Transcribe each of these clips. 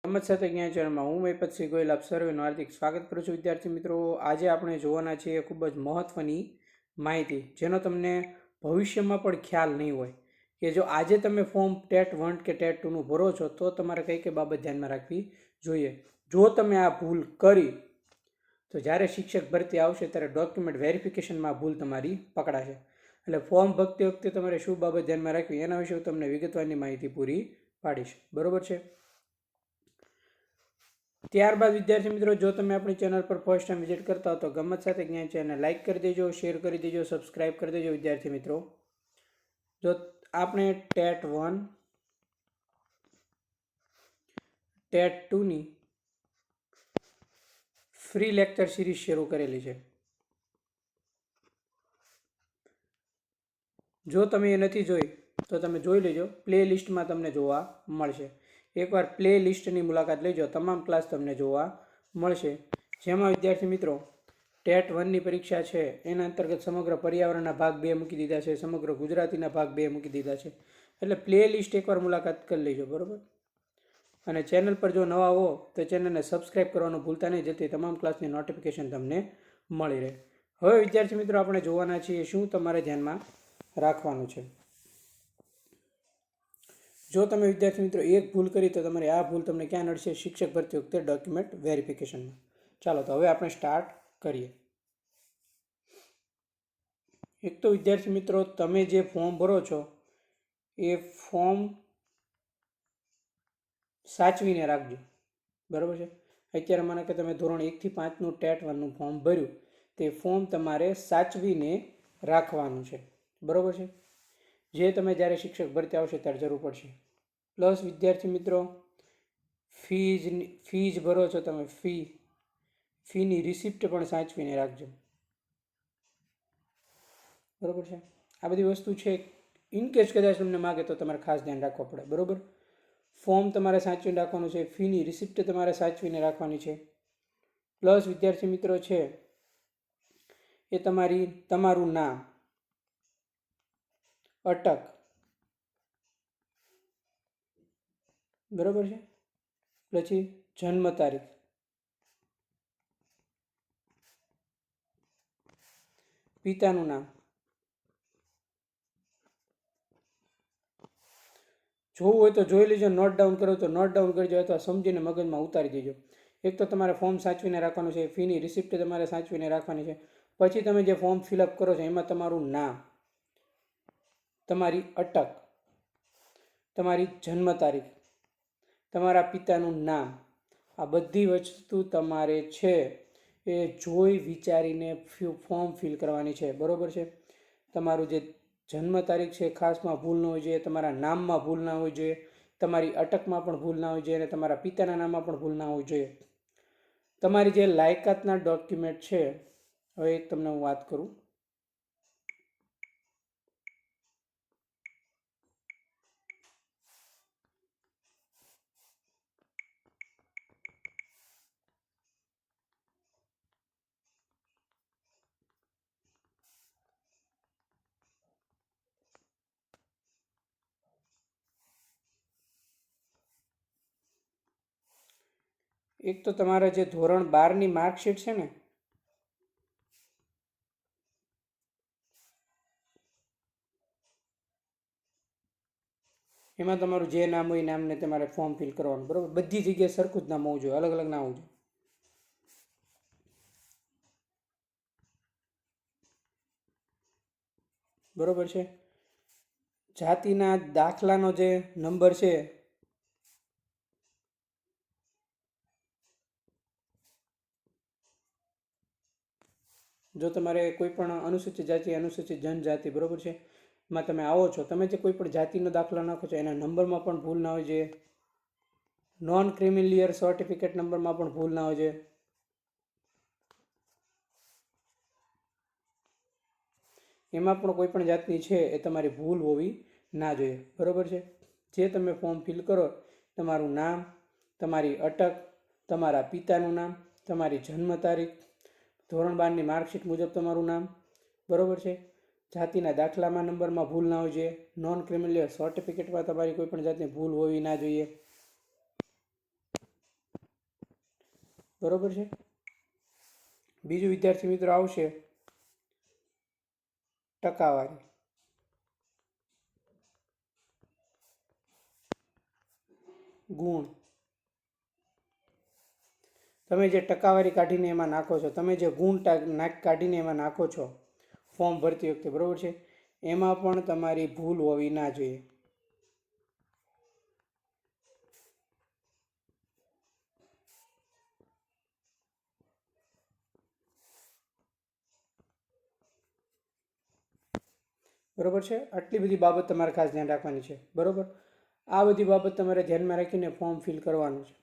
ગમત સાથે જ્ઞાન ચેનલમાં હું મહિપતસિંહ ગોયલ આપ સર્વેનું હાર્દિક સ્વાગત કરું છું. વિદ્યાર્થી મિત્રો, આજે આપણે જોવાના છીએ ખૂબ જ મહત્ત્વની માહિતી, જેનો તમને ભવિષ્યમાં પણ ખ્યાલ નહીં હોય કે જો આજે તમે ફોર્મ ટેટ 1 કે ટેટ 2નું ભરો છો તો તમારે કઈ કઈ બાબત ધ્યાનમાં રાખવી જોઈએ. જો તમે આ ભૂલ કરી તો જ્યારે શિક્ષક ભરતી આવશે ત્યારે ડોક્યુમેન્ટ વેરિફિકેશનમાં ભૂલ તમારી પકડાશે. એટલે ફોર્મ ભરતી વખતે તમારે શું બાબત ધ્યાનમાં રાખવી એના વિશે હું તમને વિગતવારની માહિતી પૂરી પાડીશ. બરોબર છે. ત્યારબાદ વિદ્યાર્થી મિત્રો, જો તમે આપણી ચેનલ પર ફર્સ્ટ ટાઈમ વિઝિટ કરતા હો તો ગમત સાથે જ્ઞાન ચેનલ લાઇક કરી દેજો, શેર કરી દેજો, સબસ્ક્રાઇબ કરી દેજો. વિદ્યાર્થી મિત્રો, જો આપણે ટેટ 1 ટેટ 2ની ફ્રી લેક્ચર સિરીઝ શરૂ કરેલી છે. જો તમે એ નથી જોઈ તો તમે જોઈ લેજો, પ્લે લિસ્ટમાં તમને જોવા મળશે. એકવાર પ્લે લિસ્ટની મુલાકાત લેજો, તમામ ક્લાસ તમને જોવા મળશે. જેમાં વિદ્યાર્થી મિત્રો ટેટ 1ની પરીક્ષા છે એના અંતર્ગત સમગ્ર પર્યાવરણના ભાગ 2 મૂકી દીધા છે, સમગ્ર ગુજરાતીના ભાગ 2 મૂકી દીધા છે. એટલે પ્લે લિસ્ટ એકવાર મુલાકાત કરી લેજો. બરાબર. અને ચેનલ પર જો નવા હો તો ચેનલને સબસ્ક્રાઈબ કરવાનું ભૂલતા નહીં, જેથી તમામ ક્લાસની નોટિફિકેશન તમને મળી રહે. હવે વિદ્યાર્થી મિત્રો, આપણે જોવાના છીએ શું તમારે ધ્યાનમાં રાખવાનું છે. જો તમે વિદ્યાર્થી મિત્રો એક ભૂલ કરી તો તમારી આ ભૂલ તમને ક્યાં નડશે? શિક્ષક ભરતી વખતે ડોક્યુમેન્ટ વેરિફિકેશનમાં. ચાલો તો હવે આપણે સ્ટાર્ટ કરીએ. એક તો વિદ્યાર્થી મિત્રો, તમે જે ફોર્મ ભરો છો એ ફોર્મ સાચવીને રાખજો. બરાબર છે. અત્યારે માનો કે તમે ધોરણ 1 થી 5નું ટેટ 1નું ફોર્મ ભર્યું, તે ફોર્મ તમારે સાચવીને રાખવાનું છે. બરાબર છે. જે તમે જ્યારે શિક્ષક ભરતી આવશે ત્યારે જરૂર પડશે. પ્લસ વિદ્યાર્થી મિત્રો, ફીજ ભરો છો તમે, ફીની રિસિપ્ટ પણ સાચવીને રાખજો. બરાબર છે. આ બધી વસ્તુ છે. ઇનકેસ કદાચ તમને માગે તો તમારે ખાસ ધ્યાન રાખવું પડે. બરાબર. ફોર્મ તમારે સાચવીને રાખવાનું છે, ફીની રિસિપ્ટ તમારે સાચવીને રાખવાની છે. પ્લસ વિદ્યાર્થી મિત્રો છે એ તમારું નામ, અટક, બરાબર છે, પછી જન્મ તારીખ, પિતાનું નામ. જોવું હોય તો જોઈ લેજો, નોટ ડાઉન કરો તો નોટ ડાઉન કરજો, અથવા સમજીને મગજમાં ઉતારી દેજો. એક તો તમારે ફોર્મ સાચવીને રાખવાનું છે, ફીની રિસિપ્ટ તમારે સાચવીને રાખવાની છે. પછી તમે જે ફોર્મ ફિલઅપ કરો છો એમાં તમારું નામ, તમારી અટક, તમારી જન્મ તારીખ, તમારા પિતાનું નામ, આ બધી વસ્તુ તમારે છે એ જોઈ વિચારીને ફોર્મ ફિલ કરવાની છે. બરાબર છે. તમારું જે જન્મ તારીખ છે ખાસમાં ભૂલ ન હોવી જોઈએ, તમારા નામમાં ભૂલ ના હોવી જોઈએ, તમારી અટકમાં પણ ભૂલ ના હોવી જોઈએ, અને તમારા પિતાના નામમાં પણ ભૂલ ના હોવી જોઈએ. તમારી જે લાયકાતના ડોક્યુમેન્ટ છે, હવે એક તમને હું વાત કરું. એક તો તમારા જે ધોરણ 12ની માર્કશીટ છે ને, એમાં તમારું જે નામ હોય એ નામને તમારે ફોર્મ ફિલ કરવાનું. બરાબર. બધી જગ્યાએ સરખું જ નામ હોવું જોઈએ, અલગ અલગ ના હોવું જોઈએ. બરાબર છે. જાતિના દાખલાનો જે નંબર છે જો તમારે કોઈ પણ અનુસૂચિત જાતિ, અનુસૂચિત જનજાતિ, બરાબર છે, માં તમે આવો છો, તમે જે કોઈ પણ જાતિનો દાખલો નાખો છો એના નંબરમાં પણ ભૂલ ના હોય જોઈએ. નોન ક્રિમિલિયર સર્ટિફિકેટ નંબરમાં પણ ભૂલ ના હોય જોઈએ. એમાં પણ કોઈ પણ જાતની છે એ તમારી ભૂલ હોવી ના જોઈએ. બરાબર છે. જે તમે ફોર્મ ફિલ કરો, તમારું નામ, તમારી અટક, તમારા પિતાનું નામ, તમારી જન્મ તારીખ, ધોરણ 12ની માર્કશીટ મુજબ તમારું નામ, બરાબર છે, જાતિના દાખલામાં નંબરમાં ભૂલ ના હોવી જોઈએ, નોન ક્રિમિલિયર સર્ટિફિકેટમાં તમારી કોઈ પણ જાતની ભૂલ હોવી ના જોઈએ. બરોબર છે. બીજું વિદ્યાર્થી મિત્રો આવશે ટકાવારી. ગુણ. તમે જે ટકાવારી કાઢીને એમાં નાખો છો, તમે જે ગુણ કાઢીને એમાં નાખો છો ફોર્મ ભરતી વખતે, બરાબર છે, એમાં પણ તમારી ભૂલ હોવી ના જોઈએ. બરાબર છે. આટલી બધી બાબત તમારે ખાસ ધ્યાન રાખવાની છે. બરાબર. આ બધી બાબત તમારે ધ્યાનમાં રાખીને ફોર્મ ફિલ કરવાનું છે.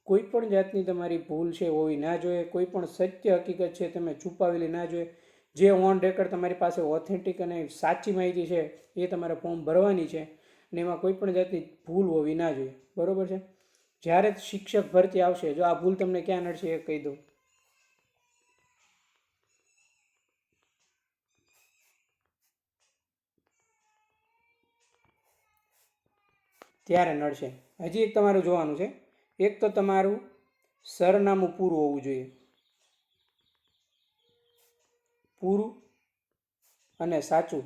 કોઈ પણ જાતની તમારી ભૂલ છે હોવી ના જોઈએ. કોઈ પણ સત્ય હકીકત છે તમે છુપાવેલી ના જોઈએ. જે ઓન રેકોર્ડ તમારી પાસે ઓથેન્ટિક અને સાચી માહિતી છે એ તમારે ફોર્મ ભરવાની છે અને એમાં કોઈ પણ જાતની ભૂલ હોવી ના જોઈએ. બરાબર છે. જ્યારે શિક્ષક ભરતી આવશે, જો આ ભૂલ તમને ક્યાં નડશે એ કહી દઉં. ત્યારે નડશે. હજી એક તમારું જોવાનું છે. એક તો તમારું સરનામું પૂરું હોવું જોઈએ. પૂરું અને સાચું.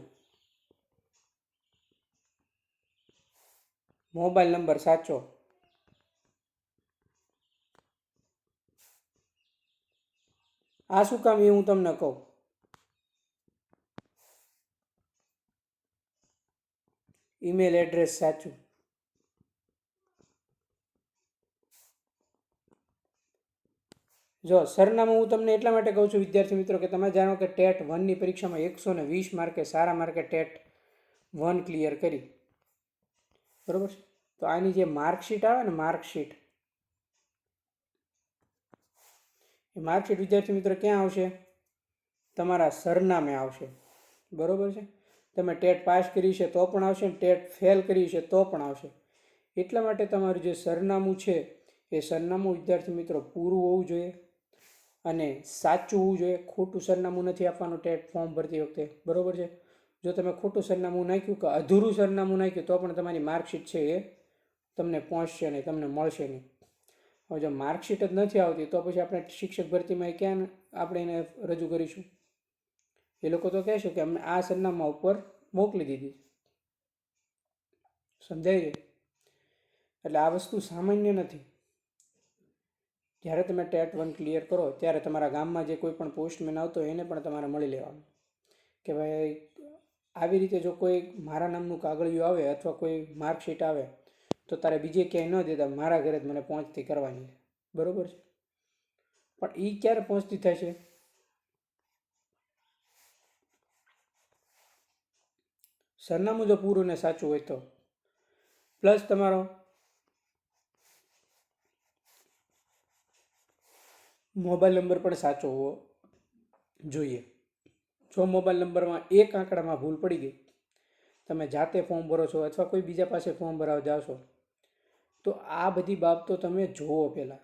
મોબાઈલ નંબર સાચો. આ શું કામ એ હું તમને કહું. ઈમેલ એડ્રેસ સાચું. જો સરનામું હું તમને એટલા માટે કહું છું વિદ્યાર્થી મિત્રો કે તમે જાણો કે ટેટ 1ની પરીક્ષામાં 120 માર્કે સારા માર્કે ટેટ 1 ક્લિયર કરી. બરાબર છે. તો આની જે માર્કશીટ આવે ને, માર્કશીટ, એ માર્કશીટ વિદ્યાર્થી મિત્રો ક્યાં આવશે? તમારા સરનામે આવશે. બરાબર છે. તમે ટેટ પાસ કરી છે તો પણ આવશે, ટેટ ફેલ કરી છે તો પણ આવશે. એટલા માટે તમારું જે સરનામું છે એ સરનામું વિદ્યાર્થી મિત્રો પૂરું હોવું જોઈએ અને સાચું હોવું જોઈએ. ખોટું સરનામું નથી આપવાનું ટેટ ફોર્મ ભરતી વખતે. બરાબર છે. જો તમે ખોટું સરનામું નાખ્યું કે અધૂરું સરનામું નાખ્યું તો પણ તમારી માર્કશીટ છે એ તમને પહોંચશે નહીં, તમને મળશે નહીં. હવે જો માર્કશીટ જ નથી આવતી તો પછી આપણે શિક્ષક ભરતીમાં ક્યાં આપણે એને રજૂ કરીશું? એ લોકો તો કહેશે કે અમને આ સરનામા ઉપર મોકલી દીધી. સમજાય છે? એટલે આ વસ્તુ સામાન્ય નથી. જ્યારે તમે ટેટ 1 ક્લિયર કરો ત્યારે તમારા ગામમાં જે કોઈ પણ પોસ્ટમેન આવતો હોય એને પણ તમારે મળી લેવાનું કે ભાઈ આવી રીતે જો કોઈ મારા નામનું કાગળિયું આવે અથવા કોઈ માર્કશીટ આવે તો તારે બીજે ક્યાંય ન દેતા, મારા ઘરે જ મને પહોંચતી કરવાની છે. બરાબર છે. પણ એ ક્યારે પહોંચતી થશે? સરનામું જો પૂરું ને સાચું હોય તો, પ્લસ તમારો મોબાઈલ નંબર પણ સાચો હોવો જોઈએ. જો મોબાઈલ નંબરમાં એક આંકડામાં ભૂલ પડી ગઈ, તમે જાતે ફોર્મ ભરો છો અથવા કોઈ બીજા પાસે ફોર્મ ભરાવા જાઓ છો, તો આ બધી બાબતો તમે જુઓ. પહેલાં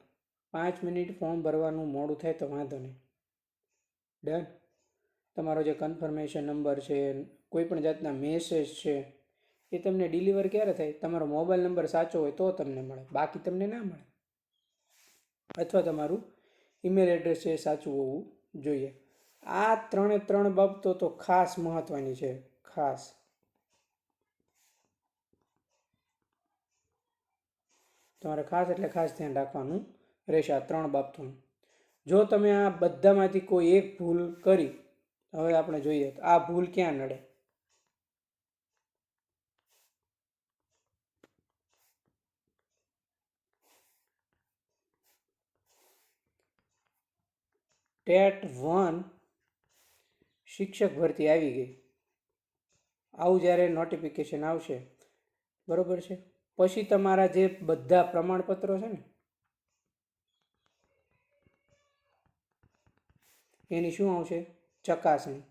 5 મિનિટ ફોર્મ ભરવાનું મોડું થાય તો વાંધો નહીં. ડન. તમારો જે કન્ફર્મેશન નંબર છે, કોઈ પણ જાતના મેસેજ છે, એ તમને ડિલિવર ક્યારે થાય? તમારો મોબાઈલ નંબર સાચો હોય તો તમને મળે, બાકી તમને ના મળે. અથવા તમારું ઈમેલ એડ્રેસ છે એ સાચું હોવું જોઈએ. આ 3 બાબતો તો ખાસ મહત્વની છે. ખાસ તમારે ખાસ એટલે ખાસ ધ્યાન રાખવાનું રહેશે આ 3 બાબતોનું. જો તમે આ બધામાંથી કોઈ એક ભૂલ કરી, હવે આપણે જોઈએ આ ભૂલ ક્યાં નડે. ટેટ 1 શિક્ષક ભરતી આવી ગઈ, આવું જ્યારે નોટિફિકેશન આવશે, બરાબર છે, પછી તમારા જે બધા પ્રમાણપત્રો છે ને એની શું આવશે? ચકાસણી.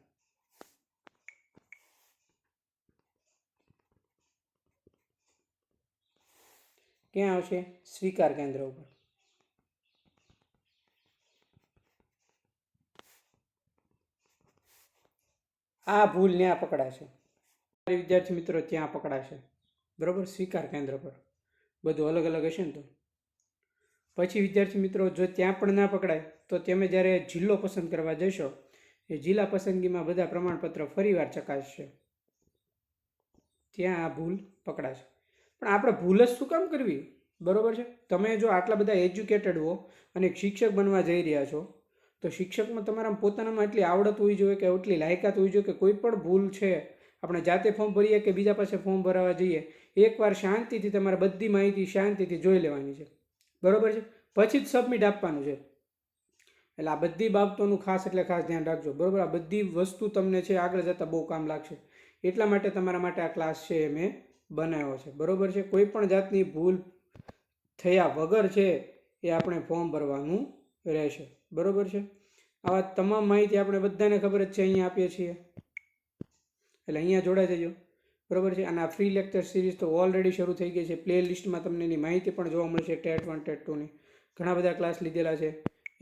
ક્યાં આવશે? સ્વીકાર કેન્દ્ર ઉપર. આ ભૂલ ત્યાં પકડાશે. વિદ્યાર્થી મિત્રો ત્યાં પકડાશે. બરાબર. સ્વીકાર કેન્દ્ર પર બધું અલગ અલગ હશે ને તો પછી વિદ્યાર્થી મિત્રો જો ત્યાં પણ ના પકડાય તો તમે જ્યારે જિલ્લો પસંદ કરવા જશો એ જિલ્લા પસંદગીમાં બધા પ્રમાણપત્ર ફરીવાર ચકાસશે, ત્યાં આ ભૂલ પકડાશે. પણ આપણે ભૂલ જ શું કામ કરવી? બરોબર છે. તમે જો આટલા બધા એજ્યુકેટેડ હો અને એક શિક્ષક બનવા જઈ રહ્યા છો તો શિક્ષકમાં તમારા પોતાનામાં એટલી આવડત હોવી જોઈએ કે એટલી લાયકાત હોવી જોઈએ કે કોઈ પણ ભૂલ છે આપણે જાતે ફોર્મ ભરીએ કે બીજા પાસે ફોર્મ ભરાવા જઈએ, એકવાર શાંતિથી તમારે બધી માહિતી શાંતિથી જોઈ લેવાની છે. બરોબર છે. પછી જ સબમિટ આપવાનું છે. એટલે આ બધી બાબતોનું ખાસ ધ્યાન રાખજો. બરોબર. આ બધી વસ્તુ તમને છે આગળ જતાં બહુ કામ લાગશે. એટલા માટે તમારા માટે આ ક્લાસ છે એ મેં બનાવ્યો છે. બરોબર છે. કોઈ પણ જાતની ભૂલ થયા વગર છે એ આપણે ફોર્મ ભરવાનું રહેશે. બરોબર છે. આવા તમામ માહિતી આપણે બધાને ખબર જ છે અહીંયા આપીએ છીએ, એટલે અહીંયા જોડાઈ જજો. બરોબર છે. અને આ ફ્રી લેક્ચર સિરીઝ તો ઓલરેડી શરૂ થઈ ગઈ છે. પ્લે લિસ્ટમાં તમને એની માહિતી પણ જોવા મળશે. ટેટ 1 ટેટ 2ની ઘણા બધા ક્લાસ લીધેલા છે,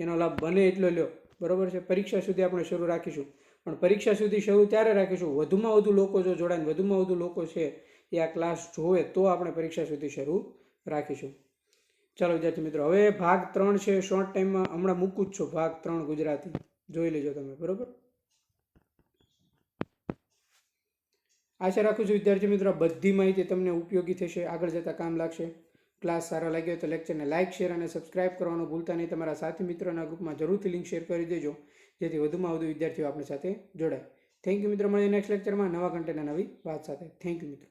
એનો લાભ બને એટલો લ્યો. બરોબર છે. પરીક્ષા સુધી આપણે શરૂ રાખીશું, પણ પરીક્ષા સુધી શરૂ ત્યારે રાખીશું વધુમાં વધુ લોકો જો જોડાય, વધુમાં વધુ લોકો છે એ આ ક્લાસ જોવે તો આપણે પરીક્ષા સુધી શરૂ રાખીશું. ચાલો વિદ્યાર્થી મિત્રો, હવે ભાગ 3 છે શોર્ટ ટાઈમમાં હમણાં મૂકું જ છું. ભાગ 3 ગુજરાતી જોઈ લેજો તમે. બરોબર. આશા રાખું છું વિદ્યાર્થી મિત્રો બધી માહિતી તમને ઉપયોગી થશે, આગળ જતાં કામ લાગશે. ક્લાસ સારો લાગ્યો તો લેક્ચરને લાઇક, શેર અને સબસ્ક્રાઇબ કરવાનું ભૂલતા નહીં. તમારા સાથી મિત્રોના ગ્રુપમાં જરૂરથી લિંક શેર કરી દેજો, જેથી વધુમાં વધુ વિદ્યાર્થીઓ આપણી સાથે જોડાય. થેન્ક યુ મિત્રો. મળીએ નેક્સ્ટ લેક્ચરમાં નવા કન્ટેન્ટ નવી વાત સાથે. થેન્ક યુ મિત્રો.